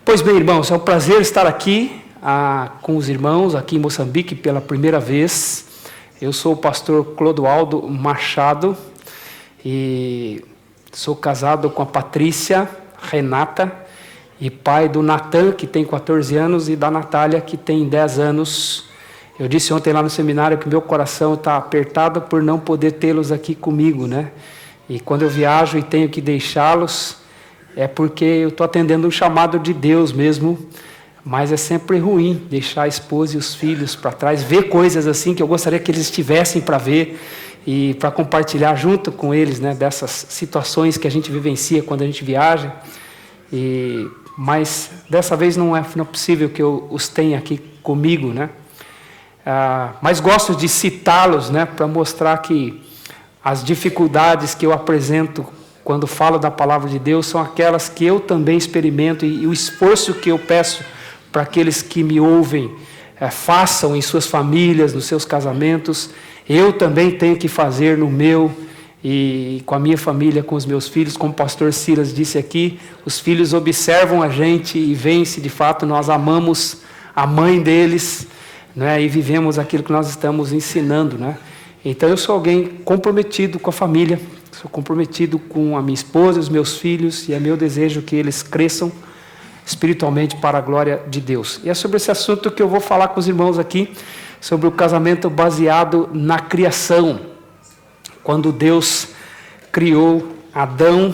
Pois bem, irmãos, é um prazer estar aqui com os irmãos aqui em Moçambique pela primeira vez. Eu sou o pastor Clodoaldo Machado e sou casado com a Patrícia Renata e pai do Natan, que tem 14 anos, e da Natália, que tem 10 anos. Eu disse ontem lá no seminário que meu coração está apertado por não poder tê-los aqui comigo, né? E quando eu viajo e tenho que deixá-los, é porque eu estou atendendo um chamado de Deus mesmo, mas é sempre ruim deixar a esposa e os filhos para trás, ver coisas assim que eu gostaria que eles estivessem para ver e para compartilhar junto com eles, né, dessas situações que a gente vivencia quando a gente viaja. Mas dessa vez não é possível que eu os tenha aqui comigo, né? Mas gosto de citá-los, né, para mostrar que as dificuldades que eu apresento quando falo da palavra de Deus são aquelas que eu também experimento, e o esforço que eu peço para aqueles que me ouvem façam em suas famílias, nos seus casamentos, eu também tenho que fazer no meu e com a minha família, com os meus filhos. Como o pastor Silas disse aqui, os filhos observam a gente e veem se de fato nós amamos a mãe deles, né, e vivemos aquilo que nós estamos ensinando, né? Então eu sou alguém comprometido com a família, sou comprometido com a minha esposa, os meus filhos, e é meu desejo que eles cresçam espiritualmente para a glória de Deus. E é sobre esse assunto que eu vou falar com os irmãos aqui, sobre o casamento baseado na criação. Quando Deus criou Adão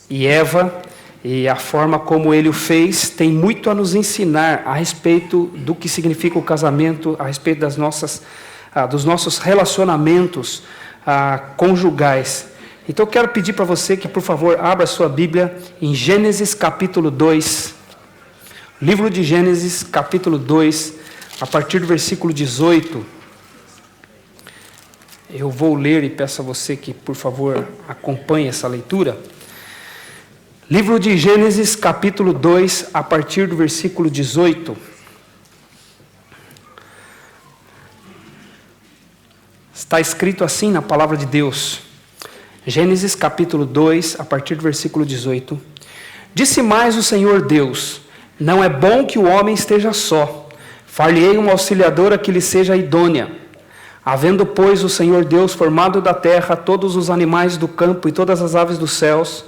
e Eva, e a forma como Ele o fez, tem muito a nos ensinar a respeito do que significa o casamento, a respeito dos nossos relacionamentos conjugais. Então eu quero pedir para você que, por favor, abra sua Bíblia em Gênesis capítulo 2, livro de Gênesis capítulo 2, a partir do versículo 18. Eu vou ler e peço a você que, por favor, acompanhe essa leitura. Livro de Gênesis capítulo 2, a partir do versículo 18. Está escrito assim na palavra de Deus. Gênesis capítulo 2, a partir do versículo 18. Disse mais o Senhor Deus: não é bom que o homem esteja só. Far-lhe-ei uma auxiliadora que lhe seja idônea. Havendo, pois, o Senhor Deus formado da terra todos os animais do campo e todas as aves dos céus,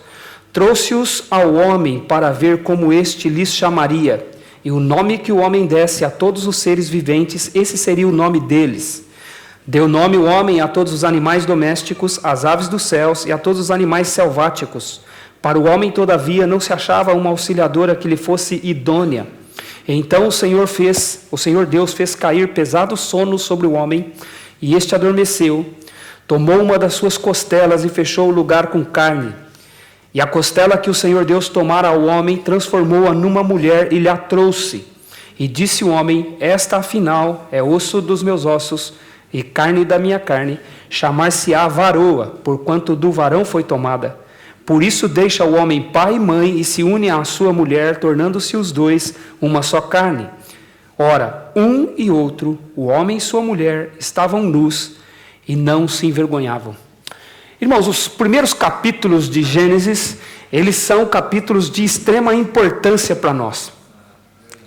trouxe-os ao homem para ver como este lhes chamaria. E o nome que o homem desse a todos os seres viventes, esse seria o nome deles. Deu nome o homem a todos os animais domésticos, às aves dos céus e a todos os animais selváticos. Para o homem, todavia, não se achava uma auxiliadora que lhe fosse idônea. Então o Senhor Deus fez cair pesado sono sobre o homem, e este adormeceu. Tomou uma das suas costelas e fechou o lugar com carne. E a costela que o Senhor Deus tomara ao homem, transformou-a numa mulher e lhe a trouxe. E disse o homem: esta, afinal, é osso dos meus ossos e carne da minha carne, chamar-se-á varoa, porquanto do varão foi tomada. Por isso deixa o homem pai e mãe e se une à sua mulher, tornando-se os dois uma só carne. Ora, um e outro, o homem e sua mulher, estavam nus e não se envergonhavam. Irmãos, os primeiros capítulos de Gênesis, eles são capítulos de extrema importância para nós.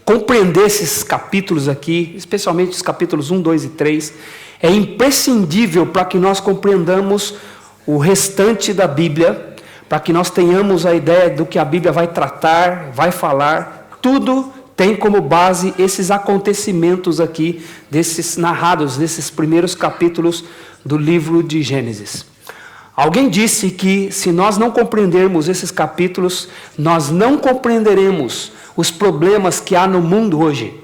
Compreender esses capítulos aqui, especialmente os capítulos 1, 2 e 3, é imprescindível para que nós compreendamos o restante da Bíblia, para que nós tenhamos a ideia do que a Bíblia vai tratar, vai falar. Tudo tem como base esses acontecimentos aqui, narrados nesses primeiros capítulos do livro de Gênesis. Alguém disse que se nós não compreendermos esses capítulos, nós não compreenderemos os problemas que há no mundo hoje.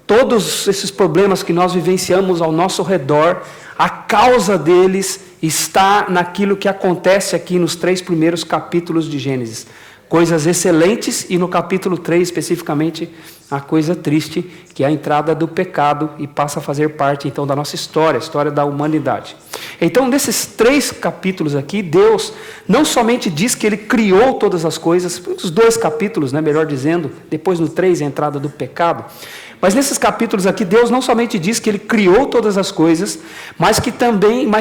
Todos esses problemas que nós vivenciamos ao nosso redor, a causa deles está naquilo que acontece aqui nos 3 primeiros capítulos de Gênesis. Coisas excelentes, e no capítulo 3 especificamente, a coisa triste, que é a entrada do pecado e passa a fazer parte então da nossa história, a história da humanidade. Então, nesses 3 capítulos aqui, Deus não somente diz que Ele criou todas as coisas, os 2 capítulos, né, melhor dizendo, depois no 3 a entrada do pecado, Mas nesses capítulos aqui, Deus não somente diz que Ele criou todas as coisas, mas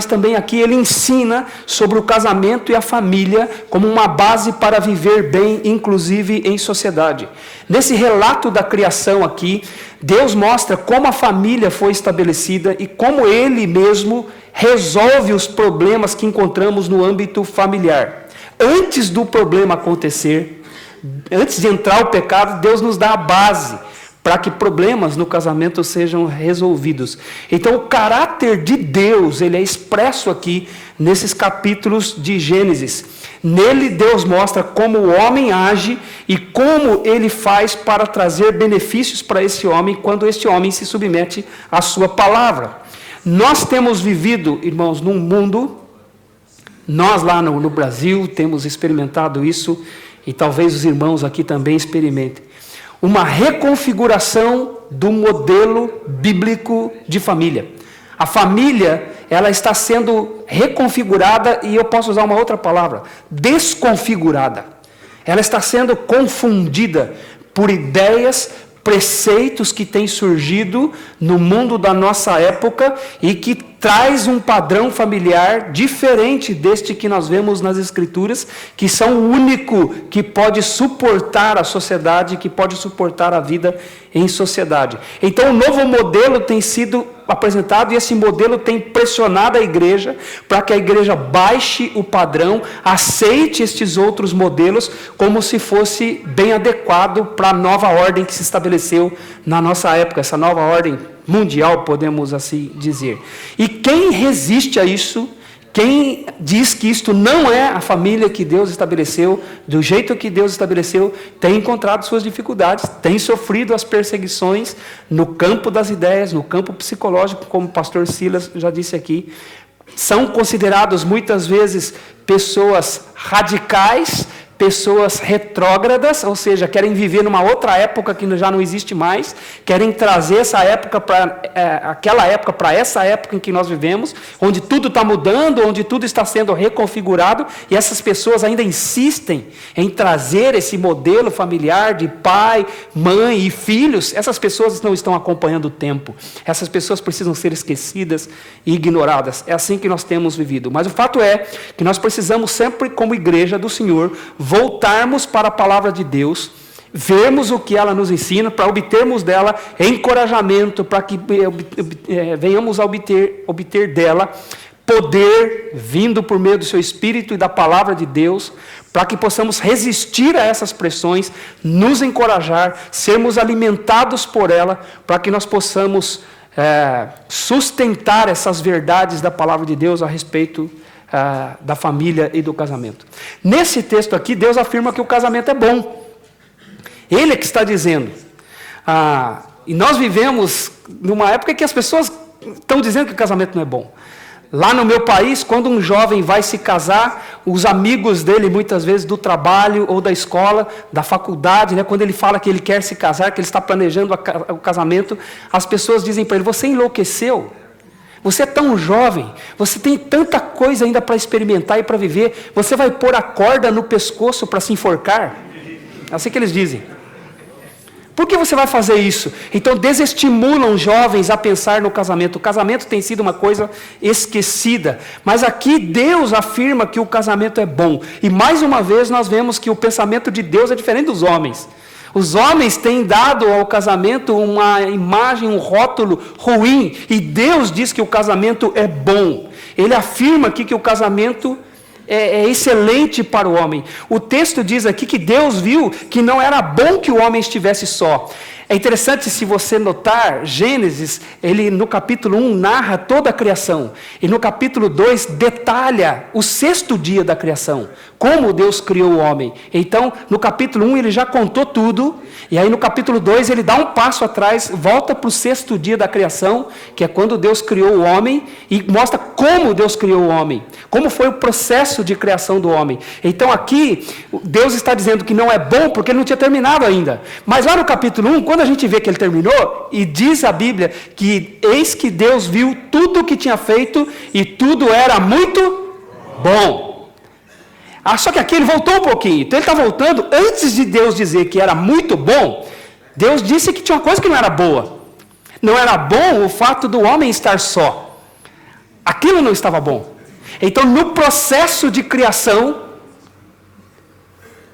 também aqui Ele ensina sobre o casamento e a família como uma base para viver bem, inclusive em sociedade. Nesse relato da criação aqui, Deus mostra como a família foi estabelecida e como Ele mesmo resolve os problemas que encontramos no âmbito familiar. Antes do problema acontecer, antes de entrar o pecado, Deus nos dá a base para que problemas no casamento sejam resolvidos. Então, o caráter de Deus, ele é expresso aqui nesses capítulos de Gênesis. Nele, Deus mostra como o homem age e como ele faz para trazer benefícios para esse homem quando este homem se submete à sua palavra. Nós temos vivido, irmãos, num mundo, nós lá no Brasil temos experimentado isso, e talvez os irmãos aqui também experimentem, uma reconfiguração do modelo bíblico de família. A família, ela está sendo reconfigurada, e eu posso usar uma outra palavra, desconfigurada. Ela está sendo confundida por ideias, preceitos que têm surgido no mundo da nossa época e que traz um padrão familiar diferente deste que nós vemos nas Escrituras, que são o único que pode suportar a sociedade, que pode suportar a vida em sociedade. Então, o novo modelo tem sido apresentado e esse modelo tem pressionado a igreja para que a igreja baixe o padrão, aceite estes outros modelos como se fosse bem adequado para a nova ordem que se estabeleceu na nossa época, essa nova ordem mundial, podemos assim dizer. E quem resiste a isso, quem diz que isto não é a família que Deus estabeleceu, do jeito que Deus estabeleceu, tem encontrado suas dificuldades, tem sofrido as perseguições no campo das ideias, no campo psicológico, como o pastor Silas já disse aqui. São considerados muitas vezes pessoas radicais, pessoas retrógradas, ou seja, querem viver numa outra época que já não existe mais, querem trazer essa época aquela época para essa época em que nós vivemos, onde tudo está mudando, onde tudo está sendo reconfigurado, e essas pessoas ainda insistem em trazer esse modelo familiar de pai, mãe e filhos. Essas pessoas não estão acompanhando o tempo, essas pessoas precisam ser esquecidas e ignoradas. É assim que nós temos vivido. Mas o fato é que nós precisamos sempre, como igreja do Senhor, voltarmos para a palavra de Deus, vermos o que ela nos ensina, para obtermos dela encorajamento, para que venhamos a obter dela poder vindo por meio do seu Espírito e da palavra de Deus, para que possamos resistir a essas pressões, nos encorajar, sermos alimentados por ela, para que nós possamos sustentar essas verdades da palavra de Deus a respeito da família e do casamento. Nesse texto aqui, Deus afirma que o casamento é bom. Ele é que está dizendo. E nós vivemos numa época que as pessoas estão dizendo que o casamento não é bom. Lá no meu país, quando um jovem vai se casar, os amigos dele, muitas vezes do trabalho ou da escola, da faculdade, quando ele fala que ele quer se casar, que ele está planejando o casamento, as pessoas dizem para ele: você enlouqueceu? Você é tão jovem, você tem tanta coisa ainda para experimentar e para viver, você vai pôr a corda no pescoço para se enforcar? É assim que eles dizem. Por que você vai fazer isso? Então desestimulam jovens a pensar no casamento. O casamento tem sido uma coisa esquecida. Mas aqui Deus afirma que o casamento é bom. E mais uma vez nós vemos que o pensamento de Deus é diferente dos homens. Os homens têm dado ao casamento uma imagem, um rótulo ruim. E Deus diz que o casamento é bom. Ele afirma aqui que o casamento é excelente para o homem. O texto diz aqui que Deus viu que não era bom que o homem estivesse só. É interessante, se você notar, Gênesis, ele no capítulo 1 narra toda a criação. E no capítulo 2 detalha o 6º dia da criação, como Deus criou o homem. Então, no capítulo 1 ele já contou tudo, e aí no capítulo 2 ele dá um passo atrás, volta para o 6º dia da criação, que é quando Deus criou o homem, e mostra como Deus criou o homem, como foi o processo de criação do homem. Então aqui, Deus está dizendo que não é bom porque ele não tinha terminado ainda. Mas lá no capítulo 1, quando a gente vê que ele terminou, e diz a Bíblia que eis que Deus viu tudo o que tinha feito e tudo era muito bom. Só que aqui ele voltou um pouquinho. Então ele está voltando, antes de Deus dizer que era muito bom, Deus disse que tinha uma coisa que não era boa. Não era bom o fato do homem estar só. Aquilo não estava bom. Então, no processo de criação,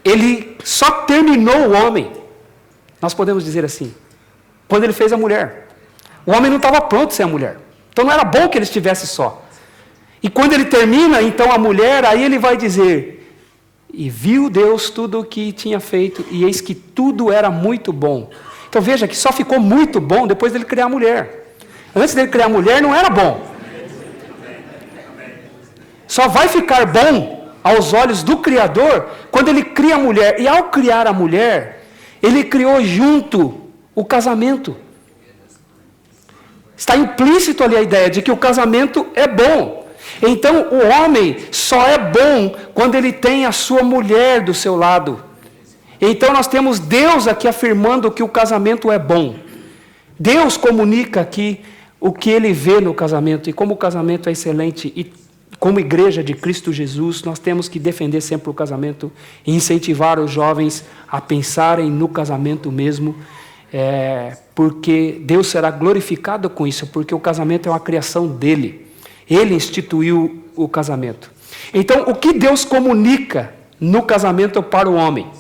ele só terminou o homem. Nós podemos dizer assim, quando ele fez a mulher. O homem não estava pronto sem a mulher. Então, não era bom que ele estivesse só. E quando ele termina, então, a mulher, aí ele vai dizer: e viu Deus tudo o que tinha feito, e eis que tudo era muito bom. Então veja que só ficou muito bom depois dele criar a mulher. Antes dele criar a mulher não era bom. Só vai ficar bom aos olhos do Criador quando ele cria a mulher. E ao criar a mulher, ele criou junto o casamento. Está implícito ali a ideia de que o casamento é bom. Então o homem só é bom quando ele tem a sua mulher do seu lado. Então nós temos Deus aqui afirmando que o casamento é bom. Deus comunica aqui o que ele vê no casamento, e como o casamento é excelente, e como igreja de Cristo Jesus, nós temos que defender sempre o casamento e incentivar os jovens a pensarem no casamento mesmo, porque Deus será glorificado com isso, porque o casamento é uma criação dele. Ele instituiu o casamento. Então, o que Deus comunica no casamento para o homem?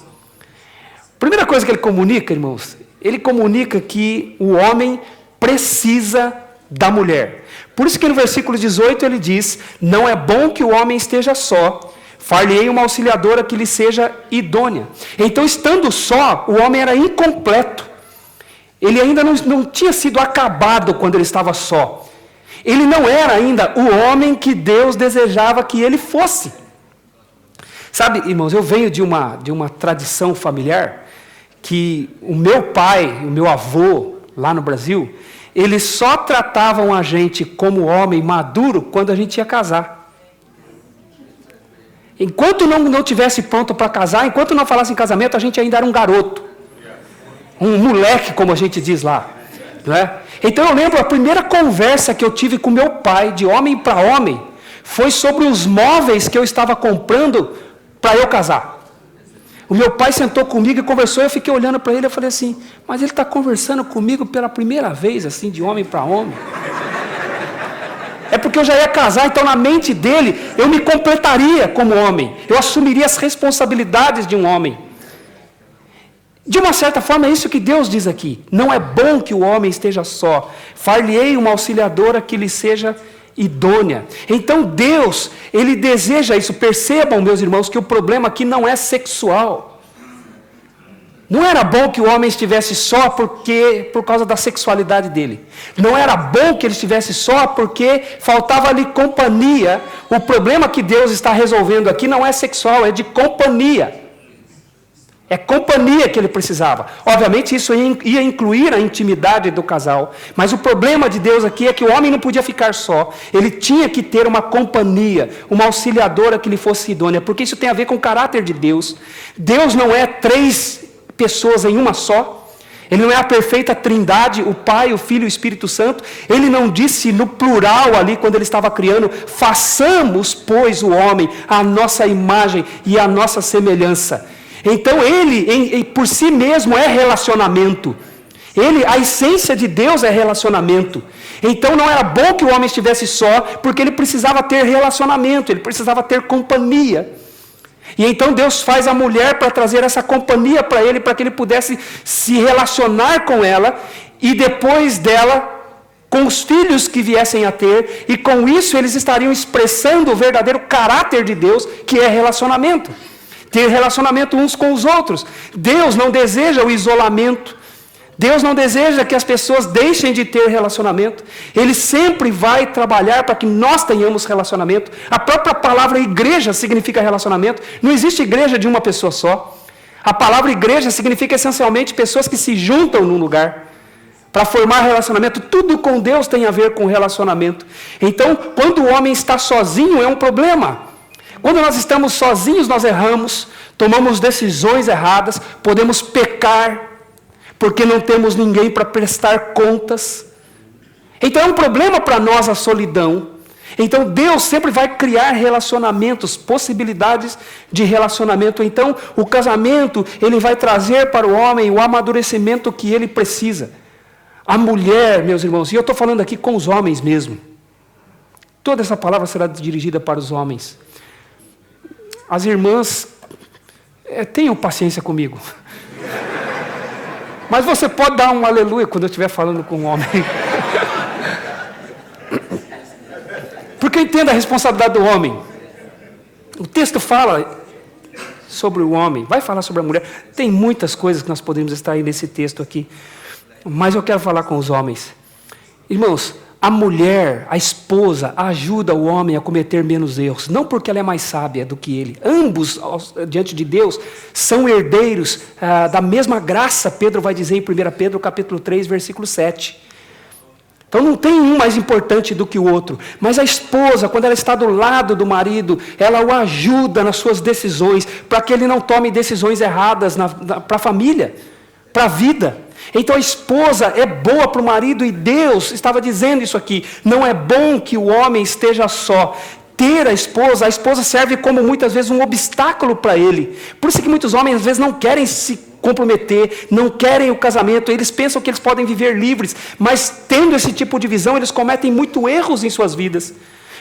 Primeira coisa que ele comunica, irmãos, ele comunica que o homem precisa da mulher. Por isso que no versículo 18 ele diz: não é bom que o homem esteja só, far-lhe-ei uma auxiliadora que lhe seja idônea. Então, estando só, o homem era incompleto. Ele ainda não tinha sido acabado quando ele estava só. Ele não era ainda o homem que Deus desejava que ele fosse. Sabe, irmãos, eu venho de uma tradição familiar que o meu pai, o meu avô, lá no Brasil, eles só tratavam a gente como homem maduro quando a gente ia casar. Enquanto não tivesse pronto para casar, enquanto não falasse em casamento, a gente ainda era um garoto. Um moleque, como a gente diz lá. Não é? Então eu lembro, a primeira conversa que eu tive com meu pai, de homem para homem, foi sobre os móveis que eu estava comprando para eu casar. O meu pai sentou comigo e conversou, eu fiquei olhando para ele, eu falei assim: mas ele está conversando comigo pela primeira vez, assim, de homem para homem? É porque eu já ia casar, então na mente dele, eu me completaria como homem, eu assumiria as responsabilidades de um homem. De uma certa forma, é isso que Deus diz aqui: não é bom que o homem esteja só, far-lhe-ei uma auxiliadora que lhe seja idônea. Então Deus, ele deseja isso. Percebam, meus irmãos, que o problema aqui não é sexual. Não era bom que o homem estivesse só por causa da sexualidade dele. Não era bom que ele estivesse só porque faltava-lhe companhia. O problema que Deus está resolvendo aqui não é sexual, é de companhia. É companhia que ele precisava. Obviamente isso ia incluir a intimidade do casal. Mas o problema de Deus aqui é que o homem não podia ficar só. Ele tinha que ter uma companhia, uma auxiliadora que lhe fosse idônea. Porque isso tem a ver com o caráter de Deus. Deus não é 3 pessoas em uma só. Ele não é a perfeita trindade, o Pai, o Filho e o Espírito Santo. Ele não disse no plural ali, quando ele estava criando: façamos, pois, o homem à nossa imagem e à nossa semelhança. Então ele, por si mesmo, é relacionamento. A essência de Deus é relacionamento. Então não era bom que o homem estivesse só, porque ele precisava ter relacionamento, ele precisava ter companhia. E então Deus faz a mulher para trazer essa companhia para ele, para que ele pudesse se relacionar com ela, e depois dela, com os filhos que viessem a ter, e com isso eles estariam expressando o verdadeiro caráter de Deus, que é relacionamento. Ter relacionamento uns com os outros. Deus não deseja o isolamento. Deus não deseja que as pessoas deixem de ter relacionamento. Ele sempre vai trabalhar para que nós tenhamos relacionamento. A própria palavra igreja significa relacionamento. Não existe igreja de uma pessoa só. A palavra igreja significa essencialmente pessoas que se juntam num lugar para formar relacionamento. Tudo com Deus tem a ver com relacionamento. Então, quando o homem está sozinho, é um problema. Quando nós estamos sozinhos, nós erramos, tomamos decisões erradas, podemos pecar, porque não temos ninguém para prestar contas. Então é um problema para nós a solidão. Então Deus sempre vai criar relacionamentos, possibilidades de relacionamento. Então o casamento, ele vai trazer para o homem o amadurecimento que ele precisa. A mulher, meus irmãos, e eu estou falando aqui com os homens mesmo. Toda essa palavra será dirigida para os homens. As irmãs, tenham paciência comigo. Mas você pode dar um aleluia quando eu estiver falando com um homem. Porque eu entendo a responsabilidade do homem. O texto fala sobre o homem, vai falar sobre a mulher. Tem muitas coisas que nós podemos extrair nesse texto aqui. Mas eu quero falar com os homens. Irmãos, a mulher, a esposa, ajuda o homem a cometer menos erros. Não porque ela é mais sábia do que ele. Ambos, diante de Deus, são herdeiros da mesma graça, Pedro vai dizer em 1 Pedro capítulo 3, versículo 7. Então não tem um mais importante do que o outro. Mas a esposa, quando ela está do lado do marido, ela o ajuda nas suas decisões, para que ele não tome decisões erradas para a família, para a vida. Então a esposa é boa para o marido, e Deus estava dizendo isso aqui. Não é bom que o homem esteja só. Ter a esposa serve como muitas vezes um obstáculo para ele. Por isso que muitos homens às vezes não querem se comprometer, não querem o casamento, eles pensam que eles podem viver livres, mas tendo esse tipo de visão, eles cometem muitos erros em suas vidas.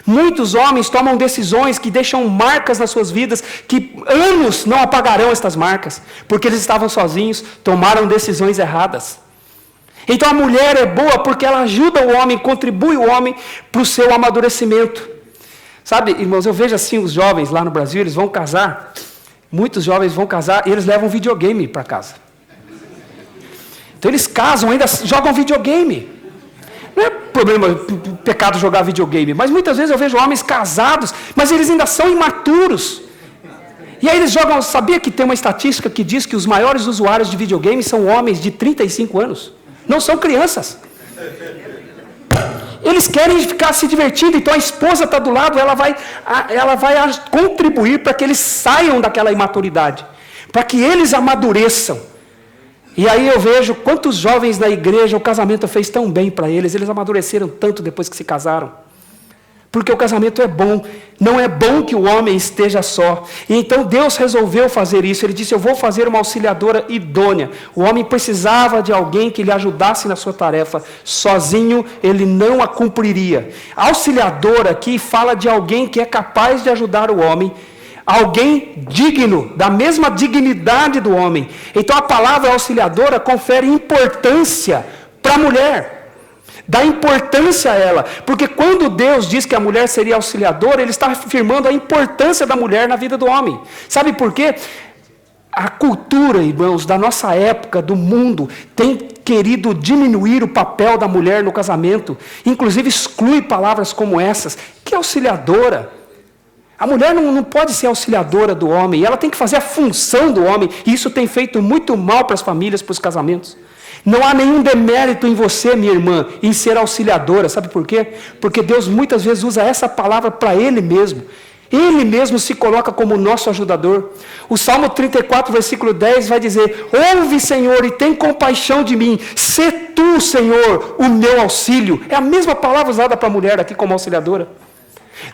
Muitos homens tomam decisões que deixam marcas nas suas vidas, que anos não apagarão estas marcas, porque eles estavam sozinhos, tomaram decisões erradas. Então a mulher é boa porque ela ajuda o homem, contribui o homem para o seu amadurecimento. Sabe, irmãos, eu vejo assim os jovens lá no Brasil, eles vão casar, muitos jovens vão casar e eles levam videogame para casa. Então eles casam, ainda jogam videogame. Não é problema, pecado jogar videogame, mas muitas vezes eu vejo homens casados, mas eles ainda são imaturos. E aí eles jogam, sabia que tem uma estatística que diz que os maiores usuários de videogame são homens de 35 anos? Não são crianças. Eles querem ficar se divertindo, então a esposa está do lado, ela vai contribuir para que eles saiam daquela imaturidade, para que eles amadureçam. E aí eu vejo quantos jovens na igreja o casamento fez tão bem para eles amadureceram tanto depois que se casaram. Porque o casamento é bom, não é bom que o homem esteja só. E então Deus resolveu fazer isso, ele disse, eu vou fazer uma auxiliadora idônea. O homem precisava de alguém que lhe ajudasse na sua tarefa, sozinho ele não a cumpriria. A auxiliadora aqui fala de alguém que é capaz de ajudar o homem, alguém digno, da mesma dignidade do homem. Então a palavra auxiliadora confere importância para a mulher. Dá importância a ela, porque quando Deus diz que a mulher seria auxiliadora, Ele está afirmando a importância da mulher na vida do homem. Sabe por quê? A cultura, irmãos, da nossa época, do mundo, tem querido diminuir o papel da mulher no casamento, inclusive exclui palavras como essas, que auxiliadora. A mulher não pode ser auxiliadora do homem, ela tem que fazer a função do homem, e isso tem feito muito mal para as famílias, para os casamentos. Não há nenhum demérito em você, minha irmã, em ser auxiliadora. Sabe por quê? Porque Deus muitas vezes usa essa palavra para Ele mesmo. Ele mesmo se coloca como nosso ajudador. O Salmo 34, versículo 10 vai dizer, ouve, Senhor, e tem compaixão de mim. Sê tu, Senhor, o meu auxílio. É a mesma palavra usada para a mulher aqui como auxiliadora.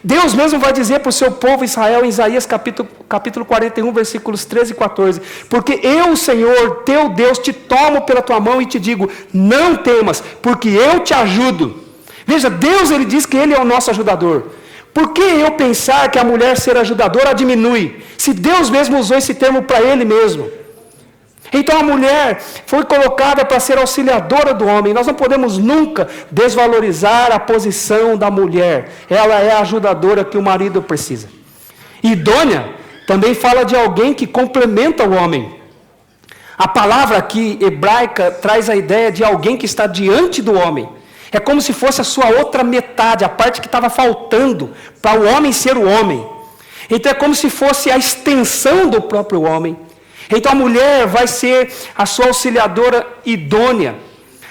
Deus mesmo vai dizer para o seu povo Israel em Isaías capítulo 41, versículos 13 e 14, porque eu, Senhor, teu Deus, te tomo pela tua mão e te digo, não temas, porque eu te ajudo. Veja, Deus ele diz que Ele é o nosso ajudador. Por que eu pensar que a mulher ser ajudadora diminui? Se Deus mesmo usou esse termo para Ele mesmo. Então a mulher foi colocada para ser auxiliadora do homem. Nós não podemos nunca desvalorizar a posição da mulher. Ela é a ajudadora que o marido precisa. Idônea também fala de alguém que complementa o homem. A palavra aqui hebraica traz a ideia de alguém que está diante do homem. É como se fosse a sua outra metade, a parte que estava faltando para o homem ser o homem. Então é como se fosse a extensão do próprio homem. Então a mulher vai ser a sua auxiliadora idônea,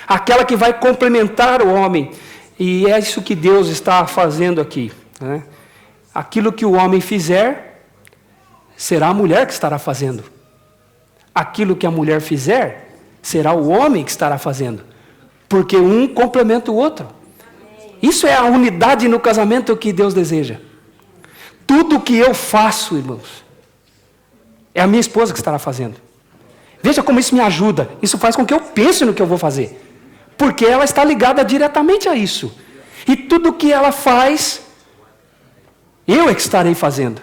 aquela que vai complementar o homem. E é isso que Deus está fazendo aqui, né? Aquilo que o homem fizer, será a mulher que estará fazendo. Aquilo que a mulher fizer, será o homem que estará fazendo. Porque um complementa o outro. Isso é a unidade no casamento que Deus deseja. Tudo que eu faço, irmãos, é a minha esposa que estará fazendo. Veja como isso me ajuda. Isso faz com que eu pense no que eu vou fazer. Porque ela está ligada diretamente a isso. E tudo que ela faz, eu é que estarei fazendo.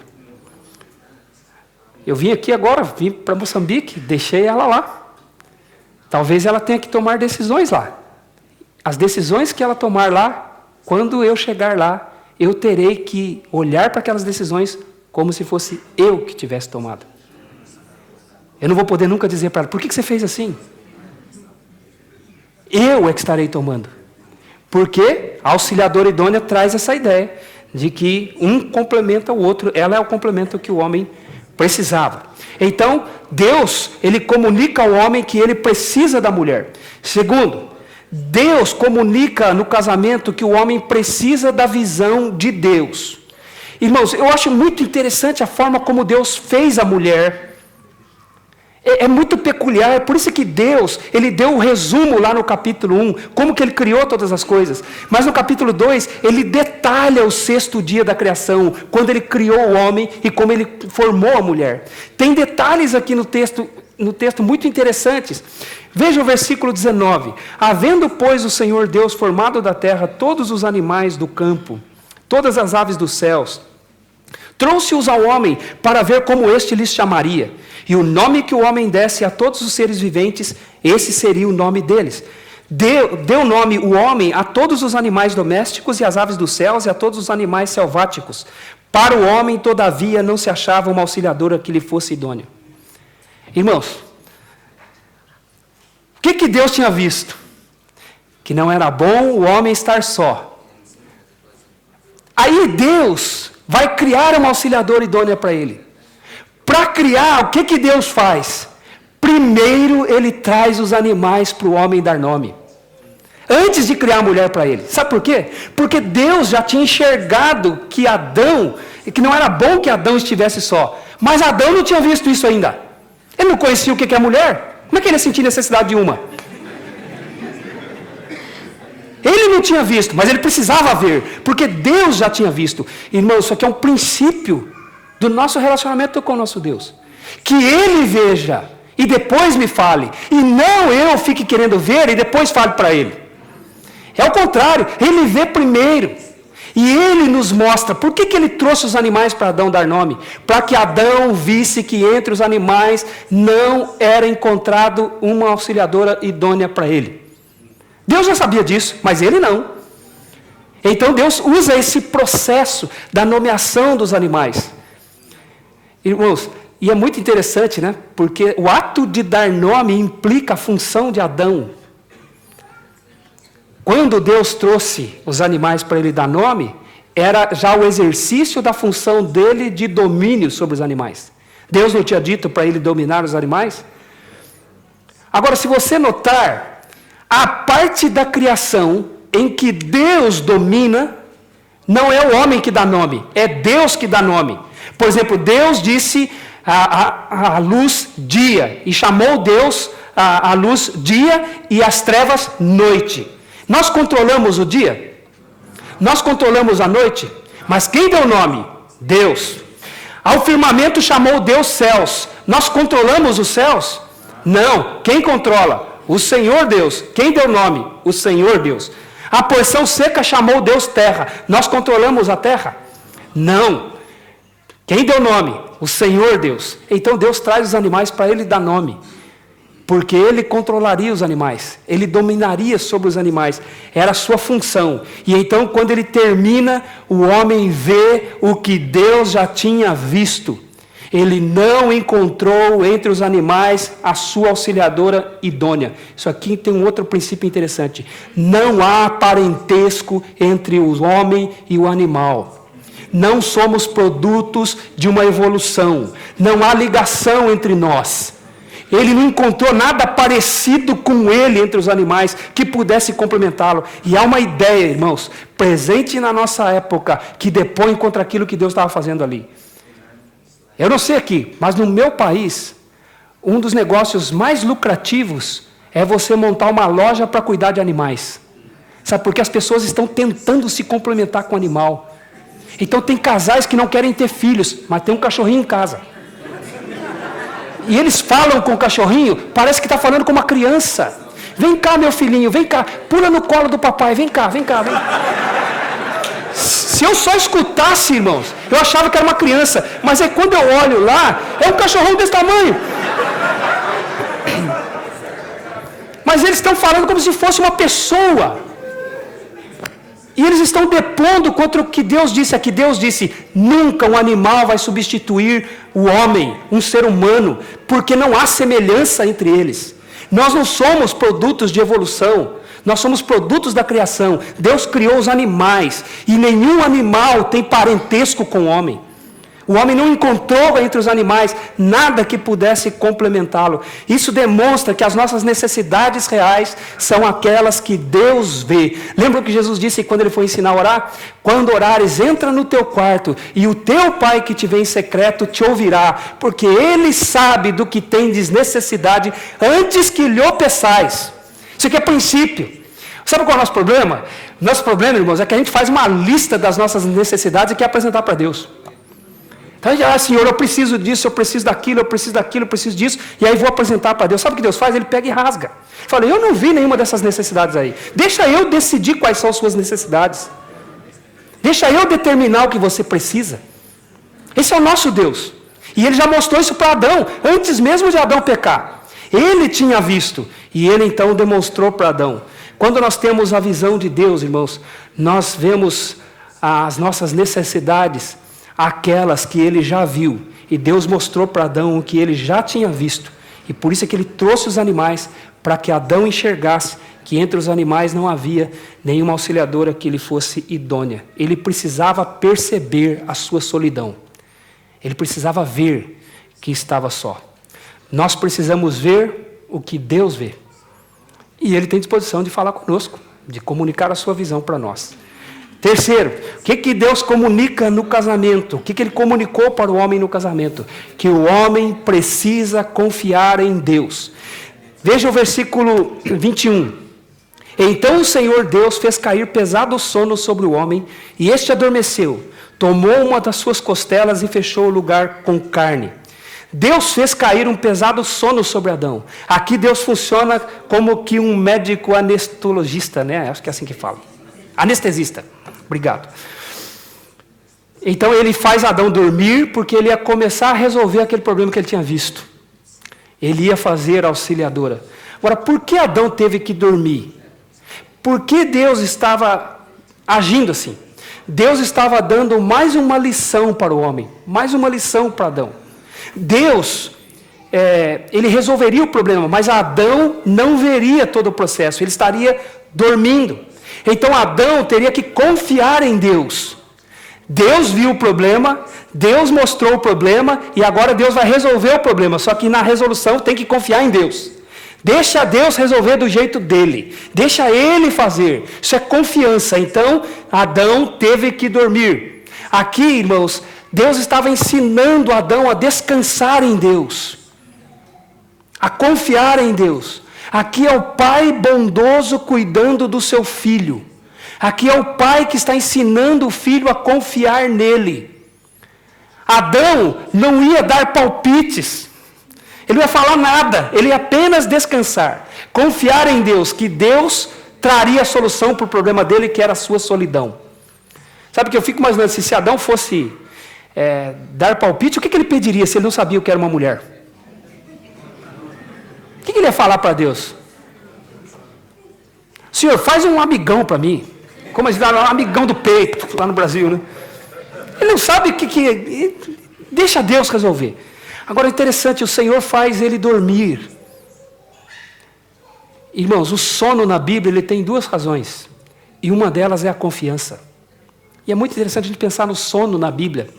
Eu vim aqui agora, vim para Moçambique, deixei ela lá. Talvez ela tenha que tomar decisões lá. As decisões que ela tomar lá, quando eu chegar lá, eu terei que olhar para aquelas decisões como se fosse eu que tivesse tomado. Eu não vou poder nunca dizer para ela, por que você fez assim? Eu é que estarei tomando. Porque a auxiliadora idônea traz essa ideia de que um complementa o outro, ela é o complemento que o homem precisava. Então, Deus, ele comunica ao homem que ele precisa da mulher. Segundo, Deus comunica no casamento que o homem precisa da visão de Deus. Irmãos, eu acho muito interessante a forma como Deus fez a mulher. É muito peculiar, é por isso que Deus, ele deu o resumo lá no capítulo 1, como que ele criou todas as coisas. Mas no capítulo 2, ele detalha o 6º dia da criação, quando ele criou o homem e como ele formou a mulher. Tem detalhes aqui no texto muito interessantes. Veja o versículo 19. Havendo, pois, o Senhor Deus formado da terra todos os animais do campo, todas as aves dos céus, trouxe-os ao homem para ver como este lhes chamaria. E o nome que o homem desse a todos os seres viventes, esse seria o nome deles. Deu nome o homem a todos os animais domésticos e às aves dos céus e a todos os animais selváticos. Para o homem, todavia, não se achava uma auxiliadora que lhe fosse idônea. Irmãos, o que Deus tinha visto? Que não era bom o homem estar só. Aí Deus vai criar uma auxiliadora idônea para ele. Para criar, o que Deus faz? Primeiro ele traz os animais para o homem dar nome. Antes de criar a mulher para ele. Sabe por quê? Porque Deus já tinha enxergado que não era bom que Adão estivesse só. Mas Adão não tinha visto isso ainda. Ele não conhecia o que é mulher. Como é que ele ia sentir necessidade de uma? Ele não tinha visto, mas ele precisava ver. Porque Deus já tinha visto. Irmão, isso aqui é um princípio do nosso relacionamento com o nosso Deus. Que Ele veja e depois me fale. E não eu fique querendo ver e depois fale para Ele. É o contrário, Ele vê primeiro. E Ele nos mostra. Por que Ele trouxe os animais para Adão dar nome? Para que Adão visse que entre os animais não era encontrado uma auxiliadora idônea para ele. Deus já sabia disso, mas ele não. Então Deus usa esse processo da nomeação dos animais. Irmãos, e é muito interessante, né? Porque o ato de dar nome implica a função de Adão. Quando Deus trouxe os animais para ele dar nome, era já o exercício da função dele de domínio sobre os animais. Deus não tinha dito para ele dominar os animais? Agora, se você notar, a parte da criação em que Deus domina, não é o homem que dá nome, é Deus que dá nome. Por exemplo, Deus disse a luz dia, e chamou Deus a luz dia e as trevas noite. Nós controlamos o dia? Nós controlamos a noite? Mas quem deu nome? Deus. Ao firmamento chamou Deus céus. Nós controlamos os céus? Não. Quem controla? O Senhor Deus. Quem deu nome? O Senhor Deus. A porção seca chamou Deus terra. Nós controlamos a terra? Não. Quem deu nome? O Senhor Deus. Então Deus traz os animais para ele dar nome. Porque ele controlaria os animais. Ele dominaria sobre os animais. Era a sua função. E então quando ele termina, o homem vê o que Deus já tinha visto. Ele não encontrou entre os animais a sua auxiliadora idônea. Isso aqui tem um outro princípio interessante. Não há parentesco entre o homem e o animal. Não somos produtos de uma evolução. Não há ligação entre nós. Ele não encontrou nada parecido com ele entre os animais que pudesse complementá-lo. E há uma ideia, irmãos, presente na nossa época, que depõe contra aquilo que Deus estava fazendo ali. Eu não sei aqui, mas no meu país, um dos negócios mais lucrativos é você montar uma loja para cuidar de animais. Sabe, porque as pessoas estão tentando se complementar com o animal. Então tem casais que não querem ter filhos, mas tem um cachorrinho em casa. E eles falam com o cachorrinho, parece que está falando com uma criança. Vem cá, meu filhinho, vem cá, pula no colo do papai, vem cá, vem cá, vem. Se eu só escutasse, irmãos, eu achava que era uma criança, mas aí quando eu olho lá, é um cachorrão desse tamanho. Mas eles estão falando como se fosse uma pessoa. E eles estão depondo contra o que Deus disse aqui. Deus disse, nunca um animal vai substituir o homem, um ser humano, porque não há semelhança entre eles. Nós não somos produtos de evolução, nós somos produtos da criação. Deus criou os animais, e nenhum animal tem parentesco com o homem. O homem não encontrou entre os animais nada que pudesse complementá-lo. Isso demonstra que as nossas necessidades reais são aquelas que Deus vê. Lembra o que Jesus disse quando ele foi ensinar a orar? Quando orares, entra no teu quarto e o teu pai que te vê em secreto te ouvirá, porque ele sabe do que tendes necessidade antes que lhe peçais. Isso aqui é princípio. Sabe qual é o nosso problema? Nosso problema, irmãos, é que a gente faz uma lista das nossas necessidades e quer apresentar para Deus. Então, Senhor, eu preciso disso, eu preciso daquilo, eu preciso daquilo, eu preciso disso, e aí vou apresentar para Deus. Sabe o que Deus faz? Ele pega e rasga. Fala, eu não vi nenhuma dessas necessidades aí. Deixa eu decidir quais são as suas necessidades. Deixa eu determinar o que você precisa. Esse é o nosso Deus. E ele já mostrou isso para Adão, antes mesmo de Adão pecar. Ele tinha visto, e ele então demonstrou para Adão. Quando nós temos a visão de Deus, irmãos, nós vemos as nossas necessidades, aquelas que ele já viu, e Deus mostrou para Adão o que ele já tinha visto, e por isso é que ele trouxe os animais, para que Adão enxergasse que entre os animais não havia nenhuma auxiliadora que lhe fosse idônea. Ele precisava perceber a sua solidão, ele precisava ver que estava só. Nós precisamos ver o que Deus vê, e ele tem disposição de falar conosco, de comunicar a sua visão para nós. Terceiro, o que Deus comunica no casamento? O que ele comunicou para o homem no casamento? Que o homem precisa confiar em Deus. Veja o versículo 21. Então o Senhor Deus fez cair pesado sono sobre o homem, e este adormeceu. Tomou uma das suas costelas e fechou o lugar com carne. Deus fez cair um pesado sono sobre Adão. Aqui Deus funciona como que um médico anestesiologista, né? Acho que é assim que fala. Anestesista. Obrigado. Então ele faz Adão dormir, porque ele ia começar a resolver aquele problema que ele tinha visto. Ele ia fazer a auxiliadora. Agora, por que Adão teve que dormir? Por que Deus estava agindo assim? Deus estava dando mais uma lição para o homem, mais uma lição para Adão. Deus, ele resolveria o problema, mas Adão não veria todo o processo, ele estaria dormindo. Então Adão teria que confiar em Deus. Deus viu o problema, Deus mostrou o problema, e agora Deus vai resolver o problema. Só que na resolução tem que confiar em Deus. Deixa Deus resolver do jeito dele. Deixa ele fazer. Isso é confiança. Então Adão teve que dormir. Aqui, irmãos, Deus estava ensinando Adão a descansar em Deus, a confiar em Deus. Aqui é o pai bondoso cuidando do seu filho. Aqui é o pai que está ensinando o filho a confiar nele. Adão não ia dar palpites. Ele não ia falar nada. Ele ia apenas descansar. Confiar em Deus, que Deus traria a solução para o problema dele, que era a sua solidão. Sabe o que eu fico imaginando? Se Adão fosse dar palpite, o que ele pediria se ele não sabia o que era uma mulher? O que ele ia falar para Deus? Senhor, faz um amigão para mim. Como a gente dá um amigão do peito, lá no Brasil, né? Ele não sabe o que... Deixa Deus resolver. Agora, interessante, o Senhor faz ele dormir. Irmãos, o sono na Bíblia, ele tem duas razões. E uma delas é a confiança. E é muito interessante a gente pensar no sono na Bíblia.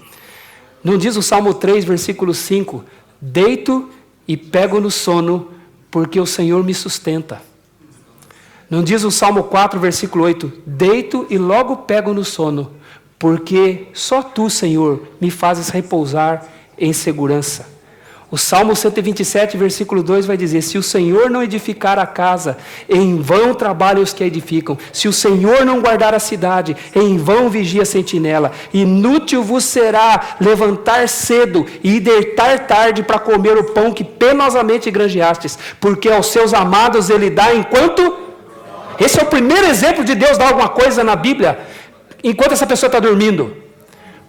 Não diz o Salmo 3, versículo 5, deito e pego no sono, porque o Senhor me sustenta. Não diz o Salmo 4, versículo 8, deito e logo pego no sono, porque só tu, Senhor, me fazes repousar em segurança. O Salmo 127, versículo 2 vai dizer: se o Senhor não edificar a casa, em vão trabalham os que a edificam. Se o Senhor não guardar a cidade, em vão vigia a sentinela. Inútil vos será levantar cedo e deitar tarde para comer o pão que penosamente granjeastes, porque aos seus amados ele dá enquanto... Esse é o primeiro exemplo de Deus dar alguma coisa na Bíblia, enquanto essa pessoa está dormindo.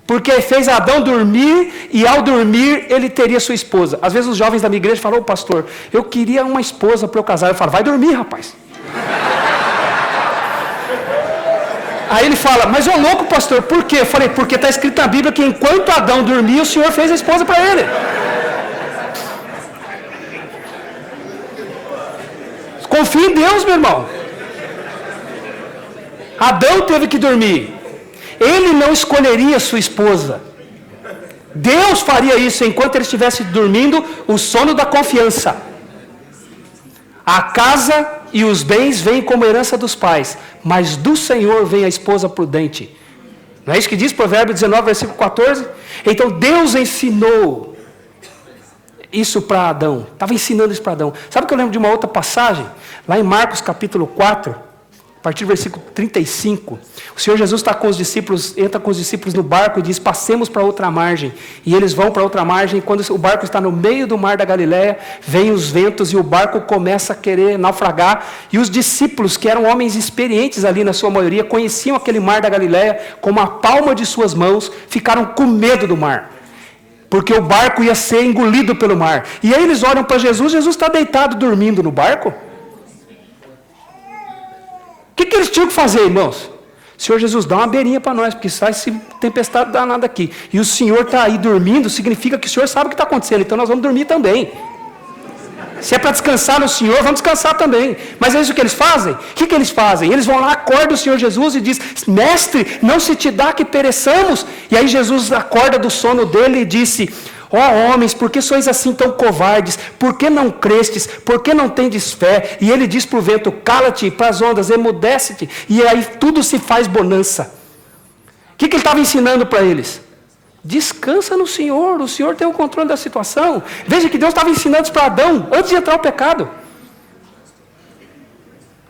Porque fez Adão dormir, e ao dormir ele teria sua esposa. Às vezes os jovens da minha igreja falam: ô pastor, eu queria uma esposa para eu casar. Eu falo: vai dormir, rapaz. Aí ele fala: mas ô louco, pastor, por quê? Eu falei: porque está escrito na Bíblia que enquanto Adão dormia, o Senhor fez a esposa para ele. Confia em Deus, meu irmão. Adão teve que dormir. Ele não escolheria sua esposa. Deus faria isso enquanto ele estivesse dormindo, o sono da confiança. A casa e os bens vêm como herança dos pais, mas do Senhor vem a esposa prudente. Não é isso que diz Provérbios 19, versículo 14? Então Deus ensinou isso para Adão. Estava ensinando isso para Adão. Sabe que eu lembro de uma outra passagem? Lá em Marcos capítulo 4, a partir do versículo 35, o Senhor Jesus está com os discípulos, entra com os discípulos no barco e diz: passemos para outra margem. E eles vão para outra margem, e quando o barco está no meio do mar da Galileia, vêm os ventos e o barco começa a querer naufragar. E os discípulos, que eram homens experientes ali na sua maioria, conheciam aquele mar da Galileia como a palma de suas mãos, ficaram com medo do mar, porque o barco ia ser engolido pelo mar. E aí eles olham para Jesus, Jesus está deitado dormindo no barco. O que eles tinham que fazer, irmãos? Senhor Jesus, dá uma beirinha para nós, porque sai esse tempestade danada aqui. E o Senhor está aí dormindo, significa que o Senhor sabe o que está acontecendo, então nós vamos dormir também. Se é para descansar no Senhor, vamos descansar também. Mas é isso que eles fazem? O que eles fazem? Eles vão lá, acordam o Senhor Jesus e diz: mestre, não se te dá que pereçamos. E aí Jesus acorda do sono dele e disse: ó homens, por que sois assim tão covardes? Por que não crestes? Por que não tendes fé? E ele diz para o vento: cala-te, para as ondas, emudece-te. E aí tudo se faz bonança. O que ele estava ensinando para eles? Descansa no Senhor, o Senhor tem o controle da situação. Veja que Deus estava ensinando isso para Adão, antes de entrar o pecado.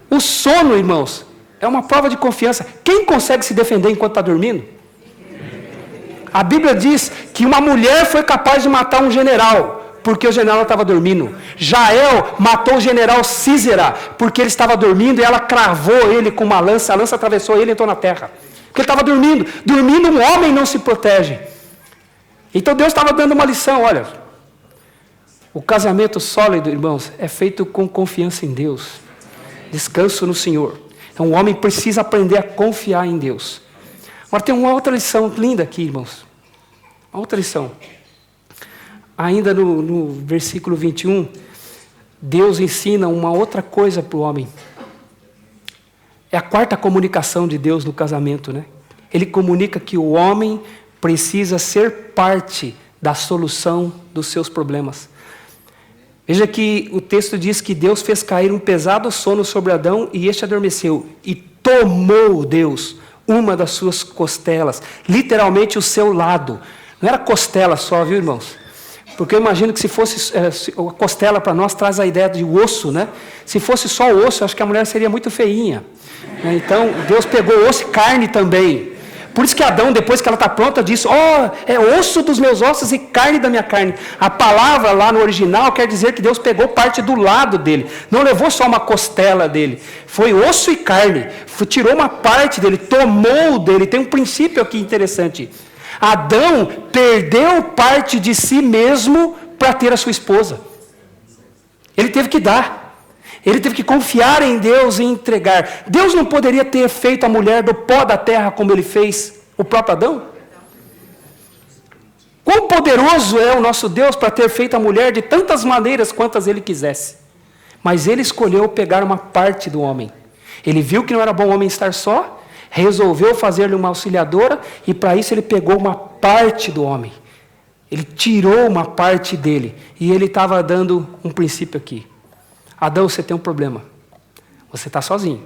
O sono, irmãos, é uma prova de confiança. Quem consegue se defender enquanto está dormindo? A Bíblia diz que uma mulher foi capaz de matar um general, porque o general estava dormindo. Jael matou o general Císera, porque ele estava dormindo, e ela cravou ele com uma lança, a lança atravessou ele e entrou na terra. Porque ele estava dormindo. Dormindo, um homem não se protege. Então Deus estava dando uma lição: olha, o casamento sólido, irmãos, é feito com confiança em Deus, descanso no Senhor. Então o homem precisa aprender a confiar em Deus. Agora tem uma outra lição linda aqui, irmãos. Uma outra lição. Ainda no versículo 21, Deus ensina uma outra coisa para o homem. É a quarta comunicação de Deus no casamento, né? Ele comunica que o homem precisa ser parte da solução dos seus problemas. Veja que o texto diz que Deus fez cair um pesado sono sobre Adão e este adormeceu. E tomou Deus uma das suas costelas, literalmente o seu lado. Não era costela só, viu, irmãos? Porque eu imagino que se fosse a costela para nós traz a ideia de osso, né? Se fosse só osso, acho que a mulher seria muito feinha. Então Deus pegou osso e carne também. Por isso que Adão, depois que ela está pronta, disse: é osso dos meus ossos e carne da minha carne. A palavra lá no original quer dizer que Deus pegou parte do lado dele. Não levou só uma costela dele. Foi osso e carne. Tirou uma parte dele, tomou dele. Tem um princípio aqui interessante. Adão perdeu parte de si mesmo para ter a sua esposa. Ele teve que dar. Ele teve que confiar em Deus e entregar. Deus não poderia ter feito a mulher do pó da terra como ele fez o próprio Adão? Quão poderoso é o nosso Deus para ter feito a mulher de tantas maneiras quantas ele quisesse. Mas ele escolheu pegar uma parte do homem. Ele viu que não era bom o homem estar só, resolveu fazer-lhe uma auxiliadora, e para isso ele pegou uma parte do homem. Ele tirou uma parte dele, e ele estava dando um princípio aqui. Adão, você tem um problema. Você está sozinho.